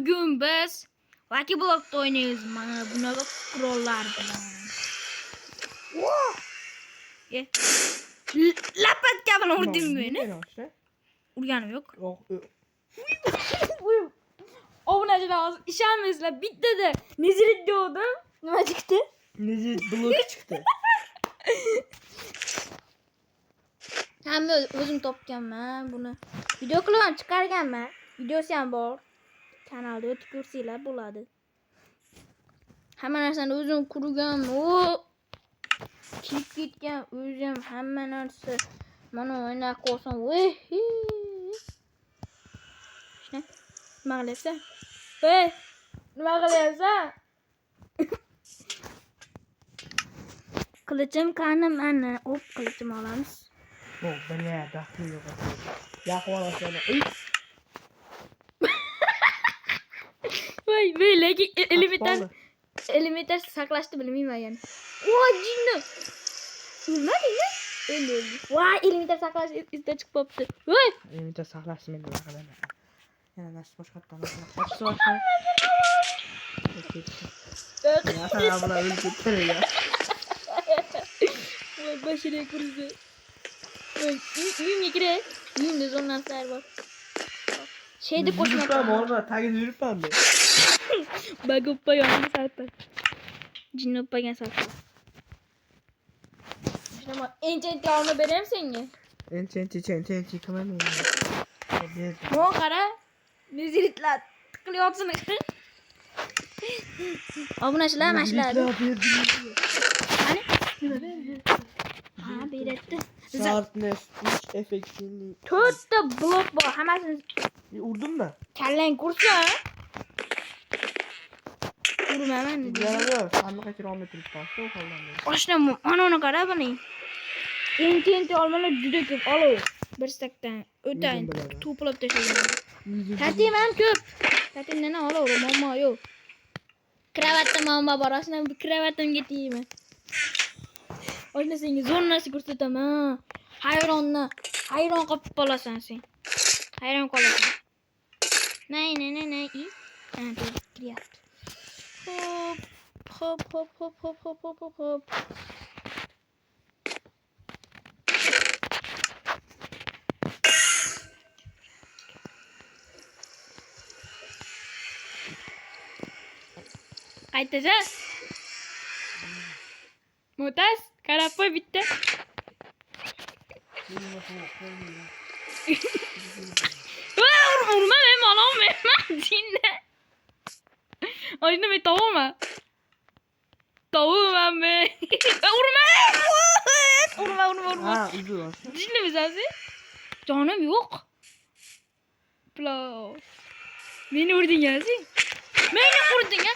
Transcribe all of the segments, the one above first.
Bugün biz Lucky Block'ta oynuyoruz. Bana buna bak scrolllar bilen. Ye. Lapat kabın vurdun beni. Urganım yok. Obunachilar hozir ishonmaysizlar. Bittada Nezirit degandim. Nima chiqdi? Nezirit blok chiqdi. Hamma o'zim topganman buni. Video qilib ham chiqarganman. Videosi ham bor. Kanalda o'tib ko'rsanglar bo'ladi. Hamma narsani o'zim qurgan. Chip ketgan o'zim hamma narsa. Mana o'ynab qo'ysam, voy. Shuna. Nima qilyapsan? Voy. Nima qilyapsan? Qilichim qanim ana. Hop, qilichim olamiz. Bile daxli yo'q. Yaqib olsana. Voy, lekin elementar saqlashni bilmayman yani. Voy, jinni. O'lmadingmi? O'ldi. Voy, elementar saqlash izda chiqib qopti. Voy, Elementar saqlashni men bilaman. Yana nasib boshqatdan boshqa. Ya sana bula o'lib ketdi ya. Voy, bashirga kirdi. Voy, uyimga kiray. Uyimda zo'r narsalar bor. Şeyde koşmak. Orada tagida yuribman men. Bag o'ppagan salpa. Jinni o'ppagan salpa. Shunama enchantlarni beraymi senga? Enchant qilaman. Mo qara. Neziritlar tiqilyapsin. Obunachilar, mashlar. Qani? Ha, beradi. Sharpness 3 effektini. 4 ta blok bor. Hammasini Urdimmi? kallang kursin. Urmaman. Yo'q, sandiqqa kira olmayman pastda qoldim. Oshna, ana qara buni. Enchant olmalar juda ko'p. Olov. Bir stakdan o'tayin to'plab tashlagan. Tatim ham ko'p. Tatimdan olov, muammo yo'q. Kravatda muammo bor. Oshna, bu kravatimga tegma. Oshna, senga zo'r narsa ko'rsataman. Hayron qolib qolasan sen. Hayron qolasan. Nay. Ha, kiryapti. Hop. Qaytaja. Mo'taz, qarab qo'y bitta. Urma men malolmayman jinni. Oshna men tovuqman. Tovuqman men. Urma. Ha, uzun. Jinni bizazi? Jonim yo'q. Plos. Meni urding-a? Meni urding-a?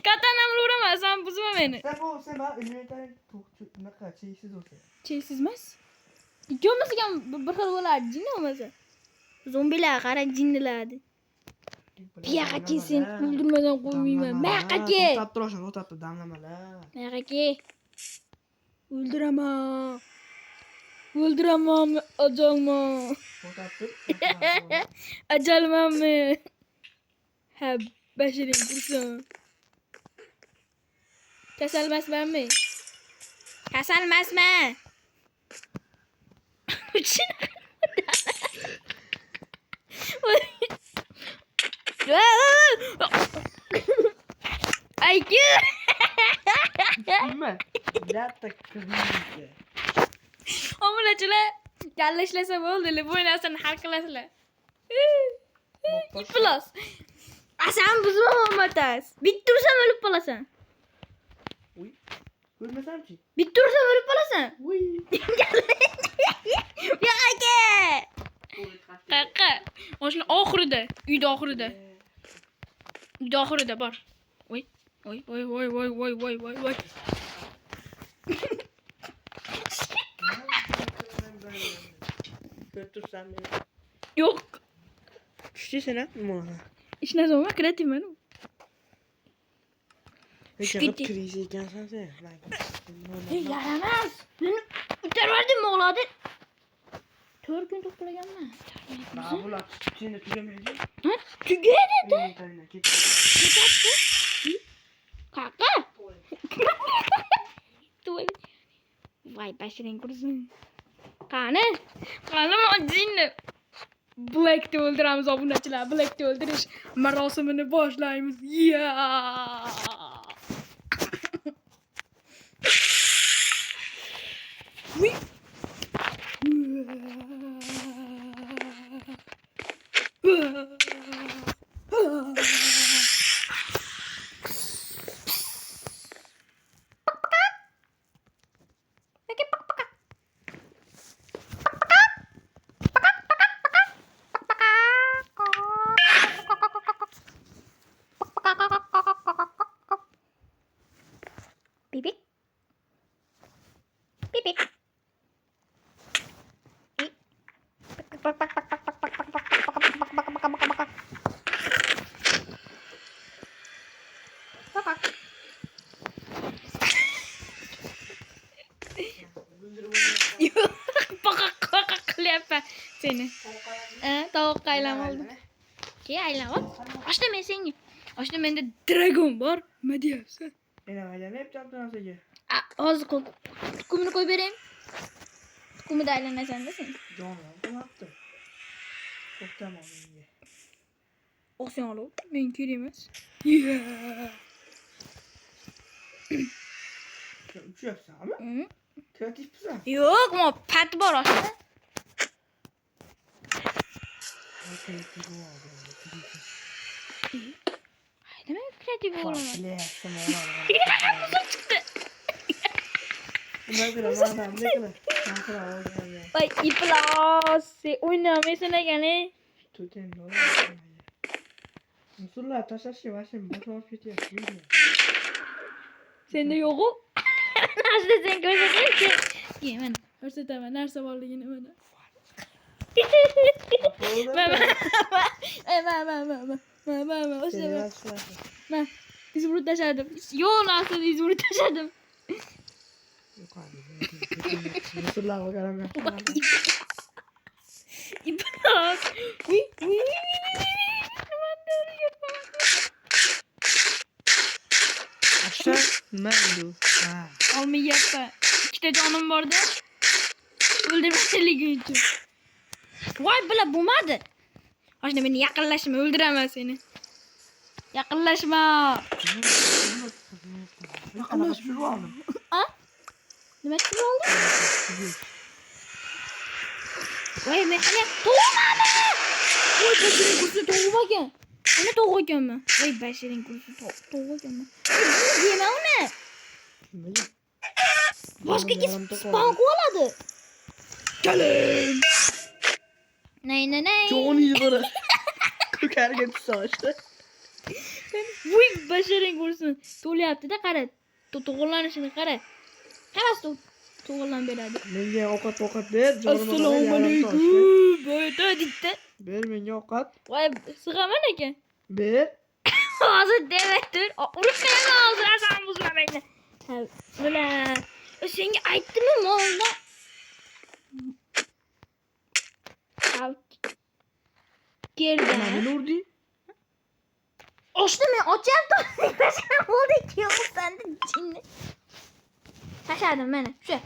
Katanamni uraman, sen buzma meni. Sen bana elementar naqa cheysiz o'sa. Cheysiz emas. Ikkovimiz ham bir xil bo'lardi, jinni bo'lmasa. Zombilar qara jinnilardi. Piyoqqa kelsin, o'ldirmadan qo'ymayman. Mayaqqa kel. O'tatdi damlamalar. Mayaqqa kel. O'ldiraman, ajalman. O'tatdi. Ajalmanmi? Ha, bashiring kursin. Kasalmasmanmi? Kasalmasman. Ayki. Nima? Latta qizingizga. Obunachilar, kalla ishlasa bo'ldi, bu narsani hal qilasizlar. Iflos. Asan buzma olmatas. Bittursam o'lib qolasan. Uy. Ko'rmasamchi? Bittursam o'lib qolasan. Uy. Yo'q. Qaqa. O'shni oxirida, uyda oxirida. Uyda oxirida bor. Voy. Tursam men. Yo'q. Tushsana nima? Hech narsa bo'lmadi, kreativman. Hech kriz ekansan sen. Yaramas. Meni o'tarvardimmi o'g'lodi? 4 kun to'plaganman. Kurusun. Bular içinde tükemeyici. Ha? Tügedi. Tayına git. Kaka. Tuvalet. Vay başlayın kurusun. Kanı. Kanım acıyın. Black'te öldüremiz abunaçılar. Black'te öldürüş merasimini başlayımız. Yeah. Uy. Bibik. Bibik. Bakak lepe seni. Tavuk aylam oldu. Ki aylam. Açtım ben seni. Açtım bende dragon var. Ne diyorsun? Aynen hep yaptın azıcık. Az koy. Kumunu koy vereyim. Kumu da aylan sen de sen. Canım ne yaptın? Çok tamam iyi. O sen alo. Ben kiremez. Yeah. Üç yapsın ama. Kreatif misin? Yok ama pet var aslında. Kreatif oldu. Haydi mi kreatif olamaz. Farklı yapsın oğlum. Nasıl çıktı? Ne kadar ne kadar oldu ya. Ay iplas. Oynamasına gene. Tutun ne oldu? Musulla taşaşı var şimdi. Bu tuhaf kötü yapıyor. Sende yok o. Nasıl sen görüyorsun ki? Yemen. Hırsı hemen. Her sabahlı yine hemen. Biz bunu taşıdım. Yo nasıl biz bunu taşıdım. Yok abi. Musulla bakalım. İplas. Aşağı ne oldu? Ha. Almayacak da. İşte canım vardı. Öldürmeseli gücü. Vay bile bulmadı. Aslında beni yakınlaşma öldüremez seni. Yakınlaşma. Yakınlaşma. Ha? Ne meşgul oldu? Vay be hani doğmadı. Vay Beşir'in kurusu doğmaken. Hani doğmaken mi? Vay Beşir'in kurusu doğmaken mi? Yeme o ne? Başka iki spawn kovaladı. Gelin. Ne? Çok iyi bana. Köker gibi savaştı. Vay Beşir'in kurusu. Tolu yaptı da kare. Toğulanışını kare. Hemen toğulan beraber. Menge okat ver. Assalamu alaikum. Böyle dikte. Ver menge okat. Vay sıkama ne ki? Ver. Ağzı demettir. Unutmayın ağzına sen buzuna beni. Böyle. Seni ayıttı mı orada? Geriden. Ne oldu? İşte mi? O çarptı. Taşan oldu ki. O sende cinli. Taşadım beni. Şu.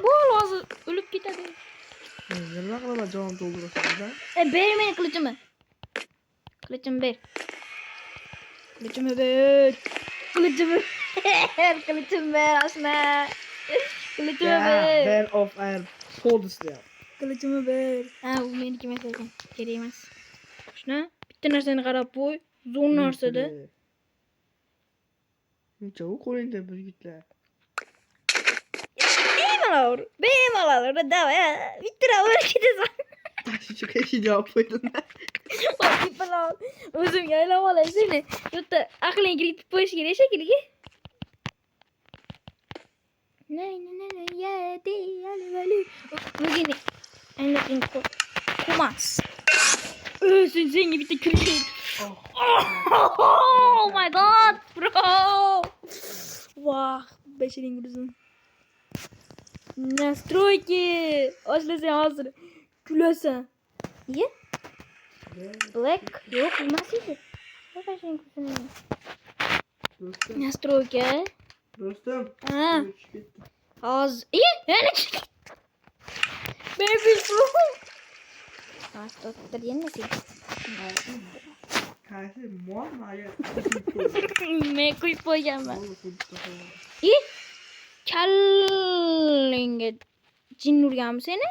Bu ağzı ölüp gider. Ne kadar can doldurursun Ver beni kılıcımı. Kılıcımı ver. Kılıcımı ver. Kılıcımı ver. Kılıcımı ver aslında. Kılıcımı ver. Ben of air. Foldus ya. Kılıcımı ver. Ha bu beni kime söyleyeceğim. Gereğimez. Şuna. Bitti narsani qarab qo'y. Zo'n narsada. Çabuk olayın da büyükler. Bemalol. Davay. Bittira ketsan. Taşı çok eşi cevap koydun. Bemalol. O'zimga aylanib seni. Yo'qda aqling kiritib qo'yish kerak shekilli. Ya de ali. Begini. Anlating kumas. Sen bitta kulishing. Oh my god, bro. Вах, Beşir'in kuzun. Настройки. Başlasın hazır. Güləsən. Niye? Black. Yok nasıl idi? Ne kaçın kusunu? Dostum. Настройки. Dostum. Ha. Üç bitti. Az. İyi. Yani çık. Baby bro. Nasıl yenisi? Karşı muam var ya. Me koyacağım ben. Oğlum, bu da falan. İyi. Kellenge. Cin urgan seni.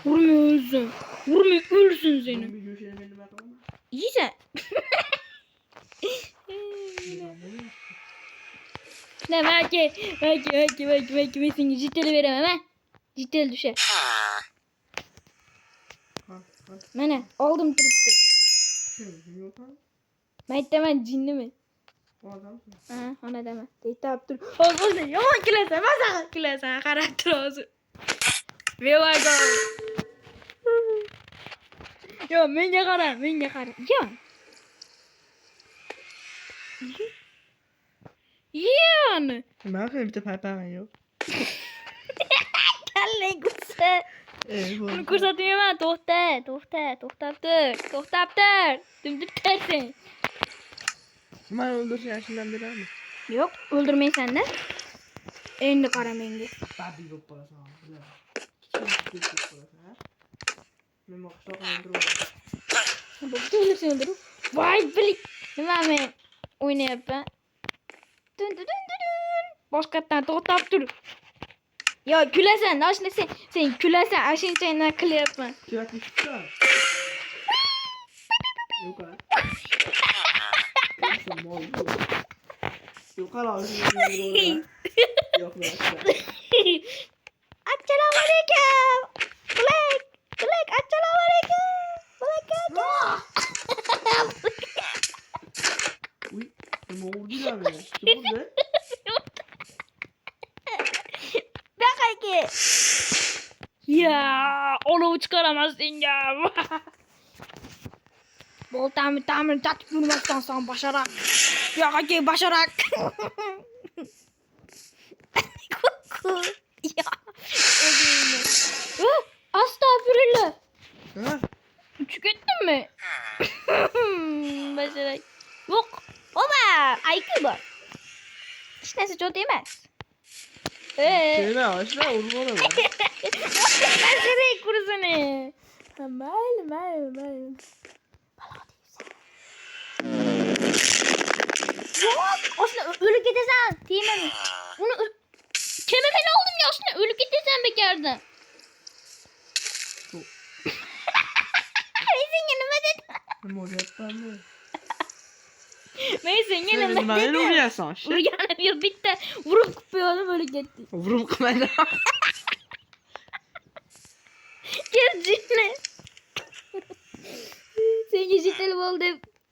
Vurma ölsün. Vurma ölsün seni. Bir görüşelim benim bakalım. İyi sen. Ne belki seni ciddi veremem ha. Ciddi düşer. Mene aldım tripti. Ben demem cinli mi? O adamsın. Ha, ona deme. Deytap dur. Olsun yaman kilese. Masa kilese. Karakter olsun. Ve var go. Yo men yakaran. Ya. Yani. Ben senin bir de payparan yok. Kelle kusa. Bunu kursatmıyor ben. Tohtap dur. Dümdük tersin. Ben öldürsün yaşından beri abi. Yok öldürmeyin sen de. Elinde kara mengi. Babi yok parası abi. Küçük parası ha. Ben bak çok öldürüyorum. Bu ölürsün öldürür. Vay bilik. Ne var mı? Oynayıp ben. Dün. Başkattan tohtap dur. Ya külesen. Aşkına sen külesen. Aşkına çayına kıl yapma. Kıyak bir çıktı abi. Yok abi. Nasıl mol bu? Yok abi. Yok lan. Assalamu alaikum. Black. Assalamu alaikum. Uy. Ne oldu lan be? Ne oldu? Bak ki. Ya onu çıkaramazsın ya. Bol tamir tat vurmaktan sen başarak. Ya haki başarak. Kuku. Ya. Astagfirullah. Ha? Tükettin mi? Başarak. Yok. Ama IQ var. Hiç neyse çok değmez. Şeyine aşağı vurma da. Ben seni kurusunu. Mal. Yok. Aslında ölü gidesen. Diyemem. Bunu kememeli oldum ya aslında. Ölü gidesen bekardım. Neyse yanıma dedim. Ne oldu yaptın? Neyse yanıma Ben ne dedim. oluyorsun? Uyanıyor bitti. Vurup kupuyordum böyle gitti. Vurum kımenda. Gel cinle. Sen geçiteli oldu.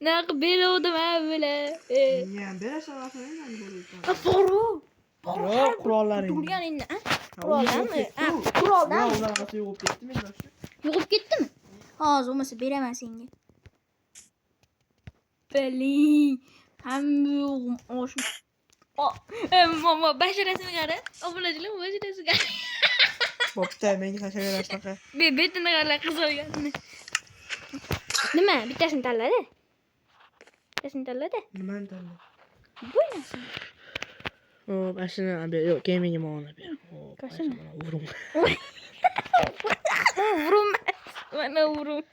Ne yapayım ben oldum ha böyle. Yani ben sana söyleyeyim mi böyle? Ha soru. Yok kurallar Dur indi. yani. Kurallar mı? Ha kurallar Ya mı? onlar nasıl yok gitti mi nasıl? Yolup gitti mi? Az olmasa veremezsin ki. Belli. Hem olsun. Mama başarısını gara. Ablacığım başarısını gara. Bopta ben kaça göre açmak. Bebetin gara kızar yani. Değil mi? Bitersin tarlada. Bitersin tarlada. Ben de. Bu nasıl? O başına abi yok gaming'im ona bir. O Kaçın? vurum. Vurum. Mana vurum.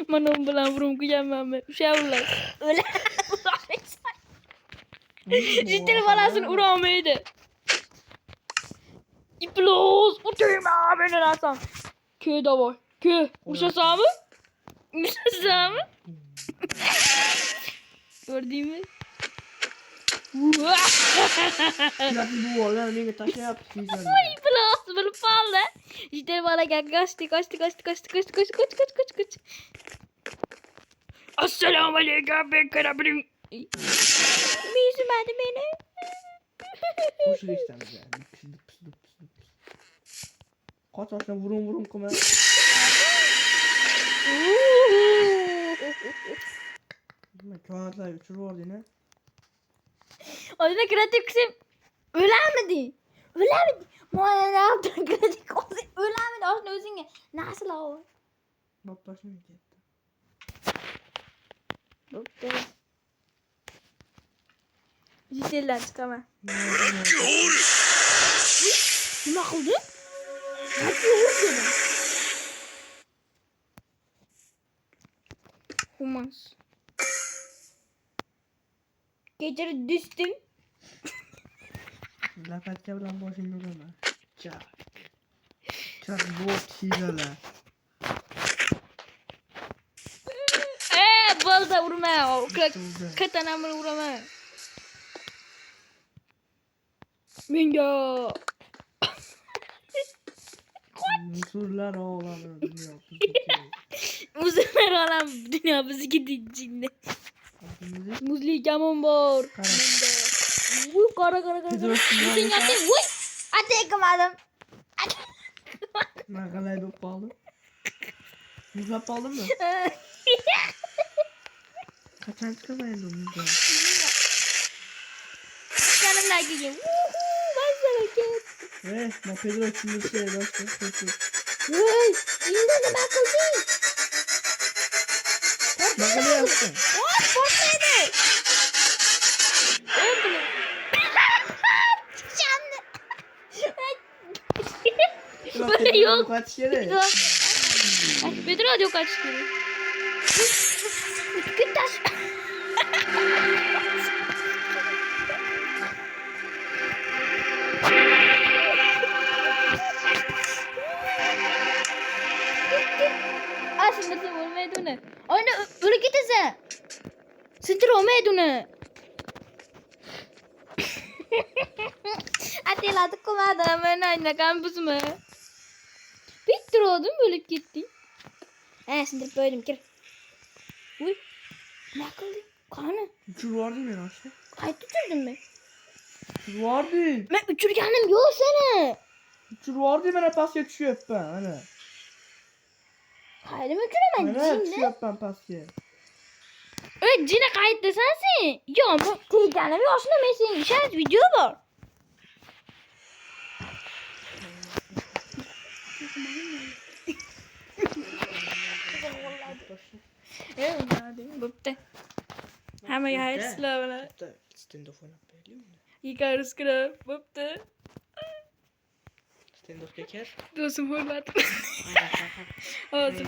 Mana bilan vurum kuyamam. Uşaqlar. Öyle. Ciddi balasını uramaydı. İplos. Utayım abi ne nasam. Köy de var. Köy. Uşasa mı? Uşasa mı? Gördün mü? Ya bu oğlan beni taşa yaptı sizden. İplos. Böyle pahalı. Ciddi bala gel. Kaçtı. Assalamu alaikum ben karabrim. Üzmedi beni. Hoşuna istemez yani. Kaç yaşında vurum kuma. Kağıtlar uçur var yine. O yüzden kreatif kısım ölemedi. Muayene yaptın kreatif kısım. Onu özünge. Nasıl o? Bak başına gitti. Boptu. Yişeller çıkama. Nima qildi? Qattiq urdi. Humas. Kechir düştüm. Lapatcha bilan boshingni uraman. Chak. Chak bot hilalar. Bo'ldi urma. Urdi. Katanamni uraman. Menga Musurlar oğlanı dünya. muzlar olam dunyo bizniki deydi. Abimiz Muzli kamon bor. Qara. Vuy qara. Sen yotding. Vuy. Atayqamadim. Ben qalay deb qoldim. Muzlab qoldimmi? Qachon chiqaman endi muzdan? Canımdan gelin. Başlara git. Ben Pedro şimdi şey dostum. Hey, yine nima qilding? Bak ne yaptın? Portlaydi. Öldüm. Canlı. Böyle yok. Kaç kere? Yok. Bedro diyor kaç kere. Git taş. Aslında sen olmaydı ne? Oyna öyle gitese. Sintir olmaydı ne? Atilla kumadım ben oyna kampüs mü? Bitti oldum böyle gitti. Sintir böyleyim gir. Uy. Ne kıldın? Kanı. Uçur vardı mı ya işte? Kayıt tutturdun mu? Uçur vardı. Ben uçurganım yok sana. Uçur vardı bana pas yetişiyor hep ben. Hani. Kaydı mı uçuramam Hani şimdi? yetişiyor hep ben pas ye. Öyle cine kayıt desensin. Ya bu teyganım yok aslında mesela işaret video var. Evet hadi bıktı. Hemen ya slavla. Stand-off oynayıp belli mi? Yıkarız kırıp bıktı. Stand-off geçer. Dostum hırlattım. Ağzım